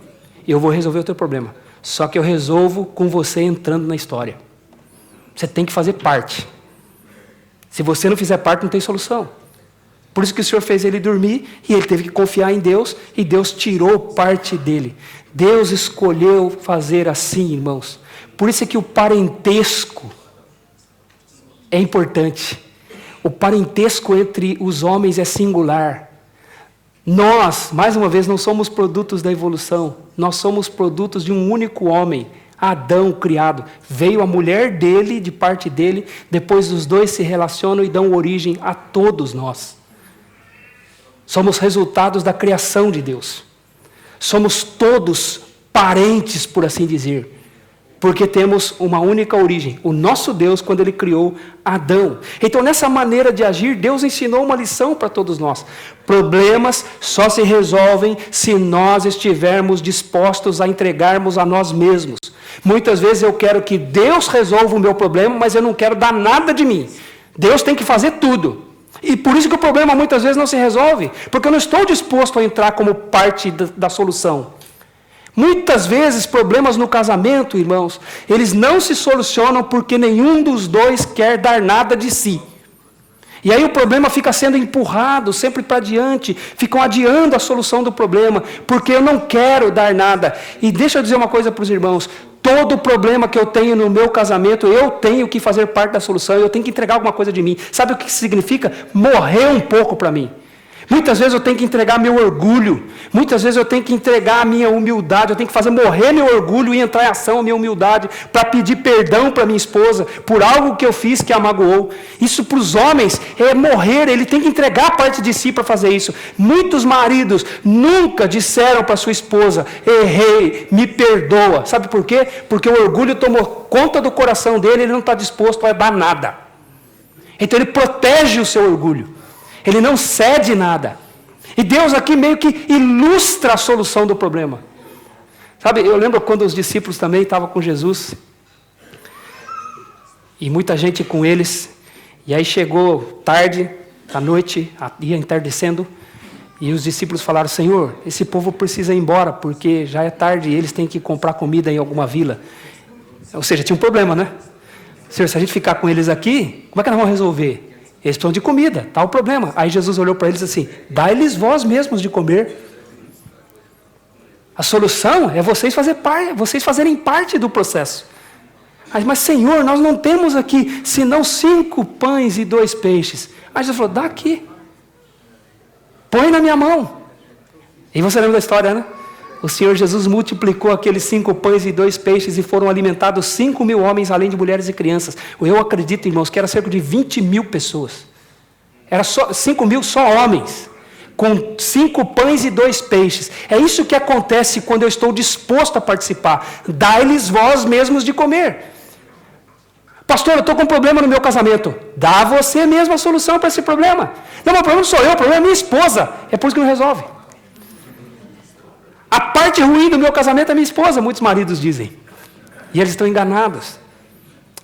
Eu vou resolver o teu problema. Só que eu resolvo com você entrando na história. Você tem que fazer parte. Se você não fizer parte, não tem solução. Por isso que o Senhor fez ele dormir e ele teve que confiar em Deus e Deus tirou parte dele. Deus escolheu fazer assim, irmãos. Por isso é que o parentesco é importante. O parentesco entre os homens é singular. Nós, mais uma vez, não somos produtos da evolução. Nós somos produtos de um único homem, Adão criado. Veio a mulher dele, de parte dele, depois os dois se relacionam e dão origem a todos nós. Somos resultados da criação de Deus. Somos todos parentes, por assim dizer. Porque temos uma única origem, o nosso Deus, quando Ele criou Adão. Então, nessa maneira de agir, Deus ensinou uma lição para todos nós. Problemas só se resolvem se nós estivermos dispostos a entregarmos a nós mesmos. Muitas vezes eu quero que Deus resolva o meu problema, mas eu não quero dar nada de mim. Deus tem que fazer tudo. E por isso que o problema muitas vezes não se resolve, porque eu não estou disposto a entrar como parte da solução. Muitas vezes, problemas no casamento, irmãos, eles não se solucionam porque nenhum dos dois quer dar nada de si. E aí o problema fica sendo empurrado sempre para diante, ficam adiando a solução do problema, porque eu não quero dar nada. E deixa eu dizer uma coisa para os irmãos, todo problema que eu tenho no meu casamento, eu tenho que fazer parte da solução, eu tenho que entregar alguma coisa de mim. Sabe o que significa? Morrer um pouco para mim. Muitas vezes eu tenho que entregar meu orgulho, muitas vezes eu tenho que entregar a minha humildade, eu tenho que fazer morrer meu orgulho e entrar em ação a minha humildade, para pedir perdão para minha esposa, por algo que eu fiz que a magoou. Isso para os homens é morrer, ele tem que entregar parte de si para fazer isso. Muitos maridos nunca disseram para sua esposa, errei, me perdoa. Sabe por quê? Porque o orgulho tomou conta do coração dele, ele não está disposto a dar nada. Então ele protege o seu orgulho. Ele não cede nada. E Deus aqui meio que ilustra a solução do problema. Sabe, eu lembro quando os discípulos também estavam com Jesus. E muita gente com eles. E aí chegou tarde, à noite, ia entardecendo. E os discípulos falaram, Senhor, esse povo precisa ir embora, porque já é tarde e eles têm que comprar comida em alguma vila. Ou seja, tinha um problema, né? Senhor, se a gente ficar com eles aqui, como é que nós vamos resolver? Eles precisam de comida, está o problema. Aí Jesus olhou para eles assim, dá-lhes vós mesmos de comer. A solução é vocês fazerem parte do processo. Mas Senhor, nós não temos aqui senão 5 pães e 2 peixes. Aí Jesus falou, dá aqui. Põe na minha mão. E você lembra da história, né? O Senhor Jesus multiplicou aqueles 5 pães e 2 peixes e foram alimentados 5.000 homens, além de mulheres e crianças. Eu acredito, irmãos, que era cerca de 20.000 pessoas. Era só 5.000 só homens, com 5 pães e 2 peixes. É isso que acontece quando eu estou disposto a participar. Dai-lhes vós mesmos de comer. Pastor, eu estou com um problema no meu casamento. Dá você mesmo a solução para esse problema. Não, o problema não sou eu, o problema é minha esposa. É por isso que não resolve. A parte ruim do meu casamento é minha esposa, muitos maridos dizem. E eles estão enganados.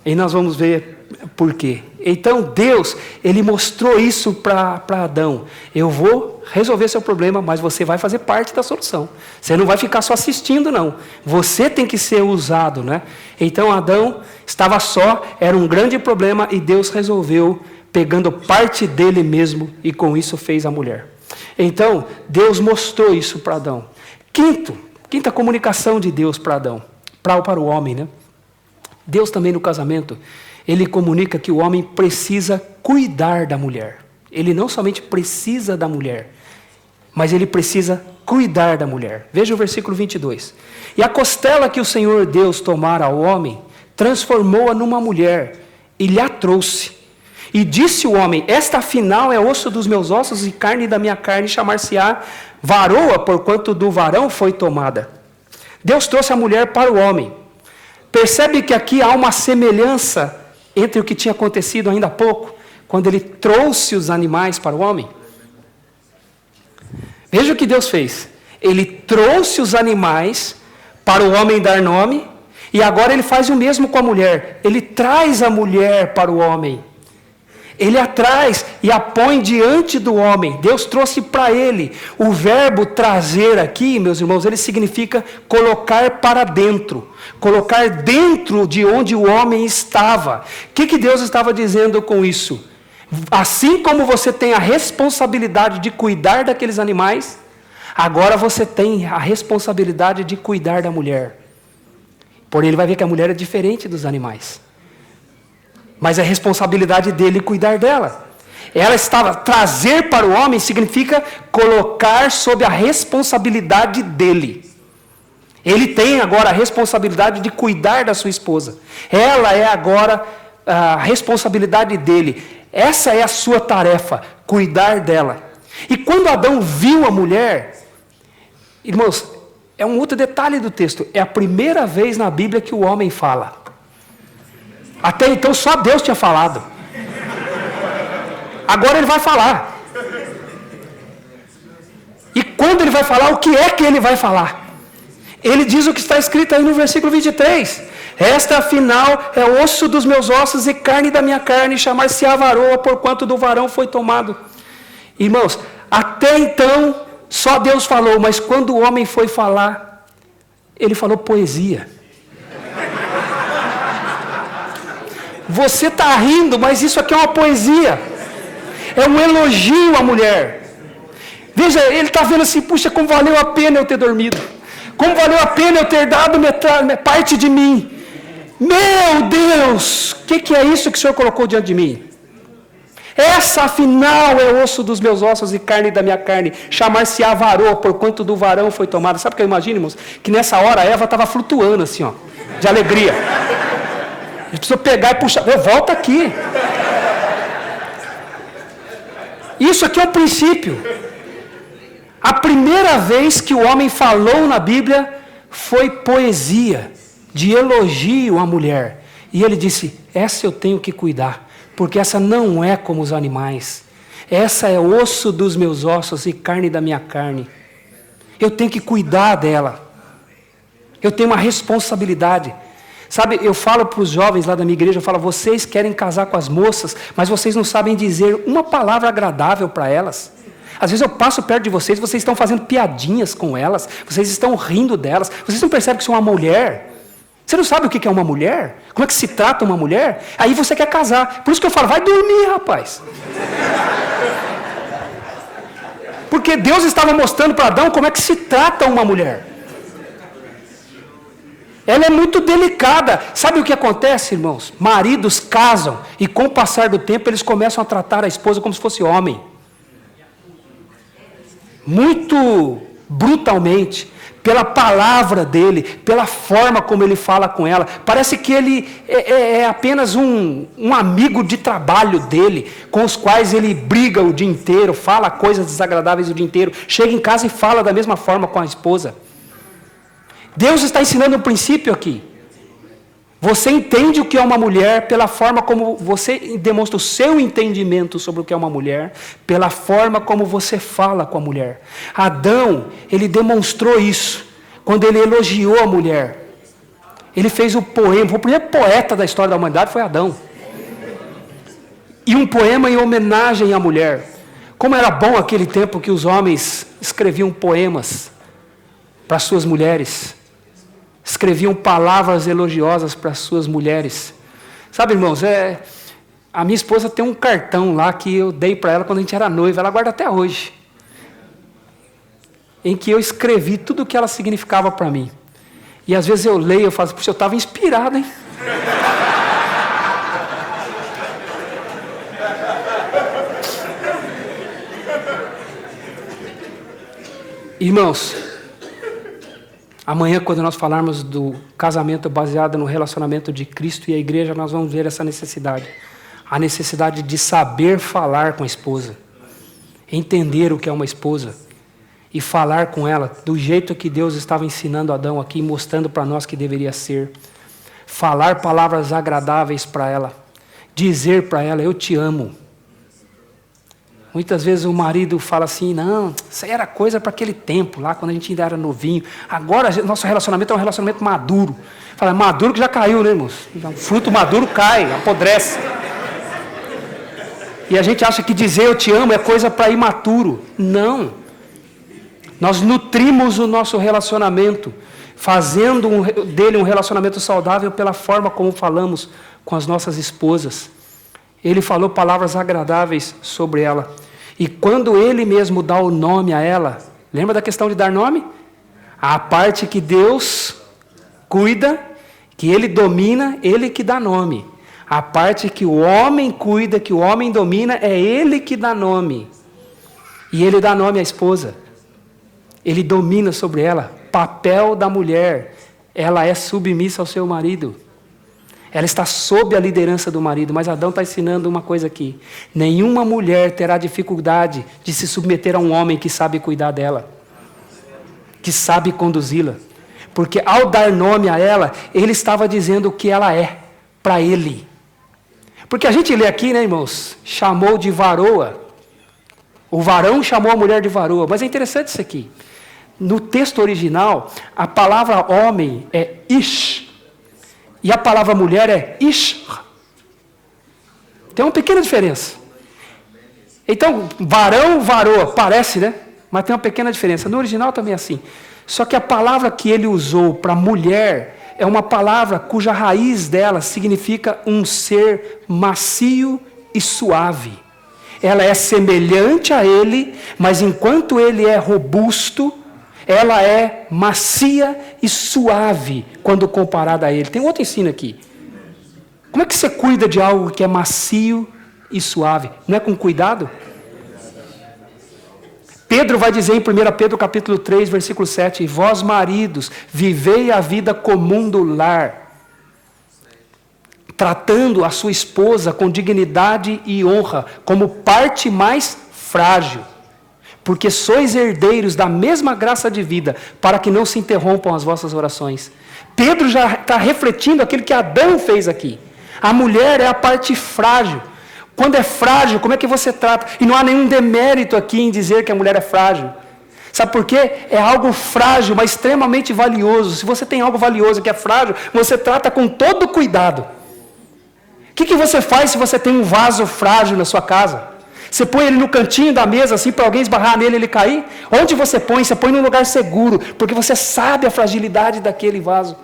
E nós vamos ver por quê. Então Deus, Ele mostrou isso para Adão. Eu vou resolver seu problema, mas você vai fazer parte da solução. Você não vai ficar só assistindo, não. Você tem que ser usado, né? Então Adão estava só, era um grande problema e Deus resolveu pegando parte dele mesmo e com isso fez a mulher. Então Deus mostrou isso para Adão. Quinta comunicação de Deus para Adão, para o homem, né? Deus também no casamento, Ele comunica que o homem precisa cuidar da mulher. Ele não somente precisa da mulher, mas ele precisa cuidar da mulher. Veja o versículo 22. E a costela que o Senhor Deus tomara ao homem, transformou-a numa mulher e lhe a trouxe. E disse o homem, esta afinal é osso dos meus ossos e carne da minha carne, chamar-se-á varoa, porquanto do varão foi tomada. Deus trouxe a mulher para o homem. Percebe que aqui há uma semelhança entre o que tinha acontecido ainda há pouco, quando ele trouxe os animais para o homem? Veja o que Deus fez. Ele trouxe os animais para o homem dar nome, e agora ele faz o mesmo com a mulher. Ele traz a mulher para o homem. Ele a traz e a põe diante do homem. Deus trouxe para ele. O verbo trazer aqui, meus irmãos, ele significa colocar para dentro. Colocar dentro de onde o homem estava. O que Deus estava dizendo com isso? Assim como você tem a responsabilidade de cuidar daqueles animais, agora você tem a responsabilidade de cuidar da mulher. Porém, ele vai ver que a mulher é diferente dos animais. Mas é responsabilidade dele cuidar dela. Ela estava, trazer para o homem significa colocar sob a responsabilidade dele. Ele tem agora a responsabilidade de cuidar da sua esposa. Ela é agora a responsabilidade dele. Essa é a sua tarefa, cuidar dela. E quando Adão viu a mulher, irmãos, é um outro detalhe do texto. É a primeira vez na Bíblia que o homem fala. Até então só Deus tinha falado. Agora ele vai falar. E quando ele vai falar, o que é que ele vai falar? Ele diz o que está escrito aí no versículo 23. Esta, afinal, é osso dos meus ossos e carne da minha carne, chamar-se-á varoa, porquanto do varão foi tomado. Irmãos, até então, só Deus falou, mas quando o homem foi falar, ele falou poesia. Você está rindo, mas isso aqui é uma poesia. É um elogio à mulher. Veja, ele está vendo assim, puxa, como valeu a pena eu ter dormido. Como valeu a pena eu ter dado parte de mim. Meu Deus, o que é isso que o Senhor colocou diante de mim? Essa, afinal, é osso dos meus ossos e carne da minha carne. Chamar-se-á varoa, porquanto do varão foi tomado. Sabe o que eu imagino, irmãos? Que nessa hora a Eva estava flutuando assim, ó, de alegria. Ele precisou pegar e puxar. Volta aqui. Isso aqui é um princípio. A primeira vez que o homem falou na Bíblia foi poesia, de elogio à mulher. E ele disse, essa eu tenho que cuidar, porque essa não é como os animais. Essa é osso dos meus ossos e carne da minha carne. Eu tenho que cuidar dela. Eu tenho uma responsabilidade. Sabe, eu falo para os jovens lá da minha igreja, eu falo, vocês querem casar com as moças, mas vocês não sabem dizer uma palavra agradável para elas. Às vezes eu passo perto de vocês, vocês estão fazendo piadinhas com elas, vocês estão rindo delas, vocês não percebem que são uma mulher? Você não sabe o que é uma mulher? Como é que se trata uma mulher? Aí você quer casar. Por isso que eu falo, vai dormir, rapaz. Porque Deus estava mostrando para Adão como é que se trata uma mulher. Ela é muito delicada. Sabe o que acontece, irmãos? Maridos casam e com o passar do tempo eles começam a tratar a esposa como se fosse homem. Muito brutalmente, pela palavra dele, pela forma como ele fala com ela. Parece que ele é apenas um amigo de trabalho dele, com os quais ele briga o dia inteiro, fala coisas desagradáveis o dia inteiro, chega em casa e fala da mesma forma com a esposa. Deus está ensinando um princípio aqui. Você entende o que é uma mulher pela forma como você demonstra o seu entendimento sobre o que é uma mulher, pela forma como você fala com a mulher. Adão, ele demonstrou isso quando ele elogiou a mulher. Ele fez o poema, o primeiro poeta da história da humanidade foi Adão. E um poema em homenagem à mulher. Como era bom aquele tempo que os homens escreviam poemas para suas mulheres. Escreviam palavras elogiosas para as suas mulheres. Sabe, irmãos, a minha esposa tem um cartão lá que eu dei para ela quando a gente era noiva, ela guarda até hoje. Em que eu escrevi tudo o que ela significava para mim. E às vezes eu leio e falo, puxa, eu estava inspirado, hein? Irmãos, amanhã, quando nós falarmos do casamento baseado no relacionamento de Cristo e a igreja, nós vamos ver essa necessidade. A necessidade de saber falar com a esposa. Entender o que é uma esposa. E falar com ela do jeito que Deus estava ensinando Adão aqui, mostrando para nós que deveria ser. Falar palavras agradáveis para ela. Dizer para ela, eu te amo. Muitas vezes o marido fala assim, não, isso aí era coisa para aquele tempo, lá quando a gente ainda era novinho. Agora, nosso relacionamento é um relacionamento maduro. Fala, maduro que já caiu, né, irmãos? O fruto maduro cai, apodrece. E a gente acha que dizer eu te amo é coisa para imaturo. Não. Nós nutrimos o nosso relacionamento, fazendo dele um relacionamento saudável pela forma como falamos com as nossas esposas. Ele falou palavras agradáveis sobre ela. E quando ele mesmo dá o nome a ela, lembra da questão de dar nome? A parte que Deus cuida, que ele domina, ele que dá nome. A parte que o homem cuida, que o homem domina, é ele que dá nome. E ele dá nome à esposa. Ele domina sobre ela. Papel da mulher. Ela é submissa ao seu marido. Ela está sob a liderança do marido. Mas Adão está ensinando uma coisa aqui. Nenhuma mulher terá dificuldade de se submeter a um homem que sabe cuidar dela. Que sabe conduzi-la. Porque ao dar nome a ela, ele estava dizendo o que ela é para ele. Porque a gente lê aqui, né, irmãos? Chamou de varoa. O varão chamou a mulher de varoa. Mas é interessante isso aqui. No texto original, a palavra homem é ish. E a palavra mulher é ish. Tem uma pequena diferença. Então, varão, varoa, parece, né? Mas tem uma pequena diferença. No original também é assim. Só que a palavra que ele usou para mulher é uma palavra cuja raiz dela significa um ser macio e suave. Ela é semelhante a ele, mas enquanto ele é robusto, ela é macia e suave quando comparada a ele. Tem outro ensino aqui. Como é que você cuida de algo que é macio e suave? Não é com cuidado? Pedro vai dizer em 1 Pedro capítulo 3, versículo 7, vós maridos, vivei a vida comum do lar, tratando a sua esposa com dignidade e honra, como parte mais frágil, porque sois herdeiros da mesma graça de vida, para que não se interrompam as vossas orações. Pedro já está refletindo aquilo que Adão fez aqui. A mulher é a parte frágil. Quando é frágil, como é que você trata? E não há nenhum demérito aqui em dizer que a mulher é frágil. Sabe por quê? É algo frágil, mas extremamente valioso. Se você tem algo valioso que é frágil, você trata com todo cuidado. O que você faz se você tem um vaso frágil na sua casa? Você põe ele no cantinho da mesa, assim, para alguém esbarrar nele e ele cair? Onde você põe? Você põe num lugar seguro, porque você sabe a fragilidade daquele vaso.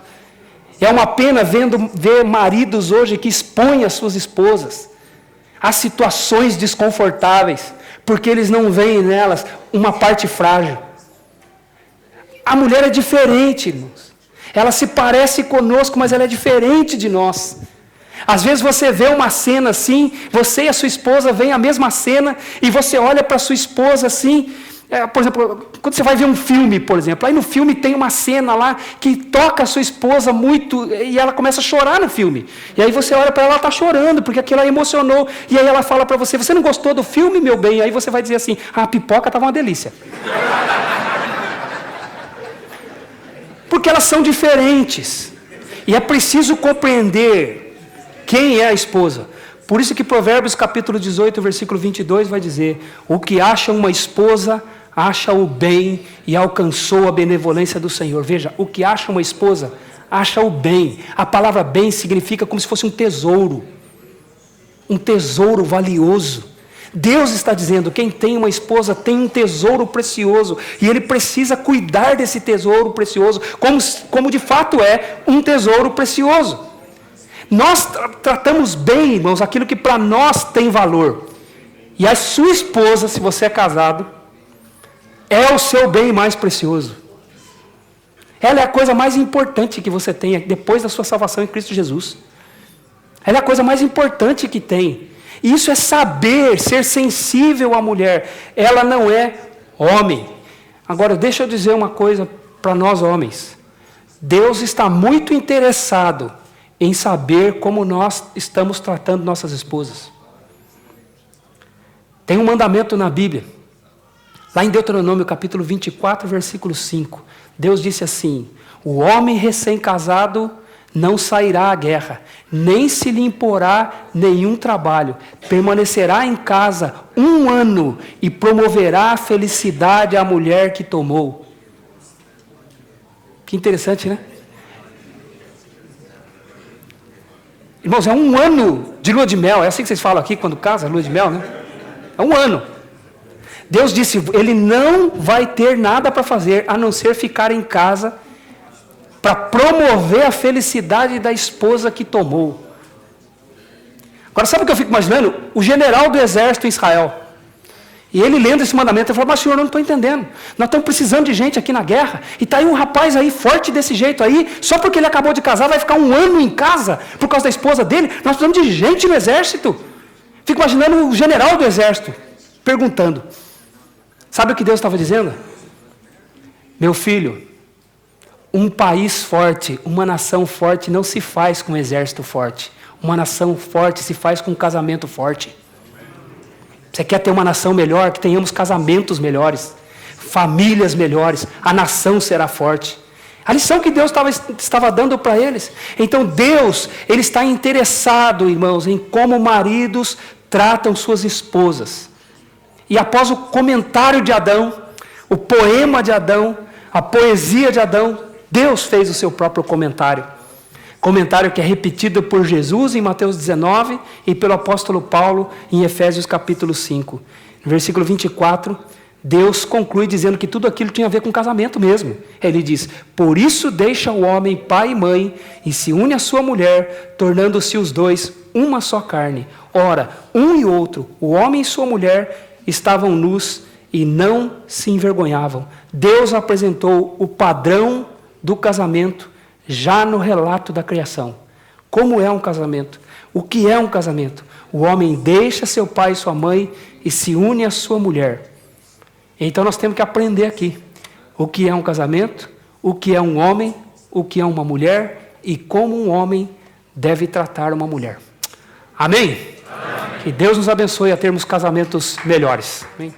É uma pena ver maridos hoje que expõem as suas esposas a situações desconfortáveis, porque eles não veem nelas uma parte frágil. A mulher é diferente, irmãos. Ela se parece conosco, mas ela é diferente de nós. Às vezes você vê uma cena assim, você e a sua esposa veem a mesma cena, e você olha para a sua esposa assim, por exemplo, quando você vai ver um filme, por exemplo, aí no filme tem uma cena lá que toca a sua esposa muito, e ela começa a chorar no filme. E aí você olha para ela, ela está chorando, porque aquilo a emocionou. E aí ela fala para você, você não gostou do filme, meu bem? Aí você vai dizer assim, a pipoca estava uma delícia. Porque elas são diferentes. E é preciso compreender quem é a esposa. Por isso que Provérbios capítulo 18, versículo 22 vai dizer, o que acha uma esposa, acha o bem e alcançou a benevolência do Senhor. Veja, o que acha uma esposa, acha o bem. A palavra bem significa como se fosse um tesouro valioso. Deus está dizendo, quem tem uma esposa tem um tesouro precioso, e ele precisa cuidar desse tesouro precioso, como de fato é um tesouro precioso. Nós tratamos bem, irmãos, aquilo que para nós tem valor. E a sua esposa, se você é casado, é o seu bem mais precioso. Ela é a coisa mais importante que você tem depois da sua salvação em Cristo Jesus. Ela é a coisa mais importante que tem. E isso é saber, ser sensível à mulher. Ela não é homem. Agora, deixa eu dizer uma coisa para nós homens. Deus está muito interessado em saber como nós estamos tratando nossas esposas. Tem um mandamento na Bíblia, lá em Deuteronômio capítulo 24, versículo 5. Deus disse assim, o homem recém-casado não sairá à guerra, nem se lhe imporá nenhum trabalho, permanecerá em casa 1 ano e promoverá a felicidade à mulher que tomou. Que interessante, né? Irmãos, é 1 ano de lua de mel, é assim que vocês falam aqui quando casa, lua de mel, né? É 1 ano. Deus disse, ele não vai ter nada para fazer, a não ser ficar em casa, para promover a felicidade da esposa que tomou. Agora, sabe o que eu fico imaginando? O general do exército em Israel. E ele lendo esse mandamento, ele falou, mas senhor, eu não estou entendendo. Nós estamos precisando de gente aqui na guerra. E está aí um rapaz aí, forte desse jeito aí, só porque ele acabou de casar, vai ficar 1 ano em casa, por causa da esposa dele. Nós precisamos de gente no exército. Fico imaginando o general do exército, perguntando. Sabe o que Deus estava dizendo? Meu filho, um país forte, uma nação forte não se faz com um exército forte. Uma nação forte se faz com um casamento forte. Você quer ter uma nação melhor? Que tenhamos casamentos melhores, famílias melhores, a nação será forte. A lição que Deus estava dando para eles. Então Deus, Ele está interessado, irmãos, em como maridos tratam suas esposas. E após o comentário de Adão, o poema de Adão, a poesia de Adão, Deus fez o seu próprio comentário. Comentário que é repetido por Jesus em Mateus 19 e pelo apóstolo Paulo em Efésios capítulo 5. No versículo 24, Deus conclui dizendo que tudo aquilo tinha a ver com casamento mesmo. Ele diz, por isso deixa o homem pai e mãe e se une à sua mulher, tornando-se os dois uma só carne. Ora, um e outro, o homem e sua mulher, estavam nus e não se envergonhavam. Deus apresentou o padrão do casamento já no relato da criação. Como é um casamento? O que é um casamento? O homem deixa seu pai e sua mãe e se une à sua mulher. Então nós temos que aprender aqui o que é um casamento, o que é um homem, o que é uma mulher e como um homem deve tratar uma mulher. Amém? Amém. Que Deus nos abençoe a termos casamentos melhores. Amém?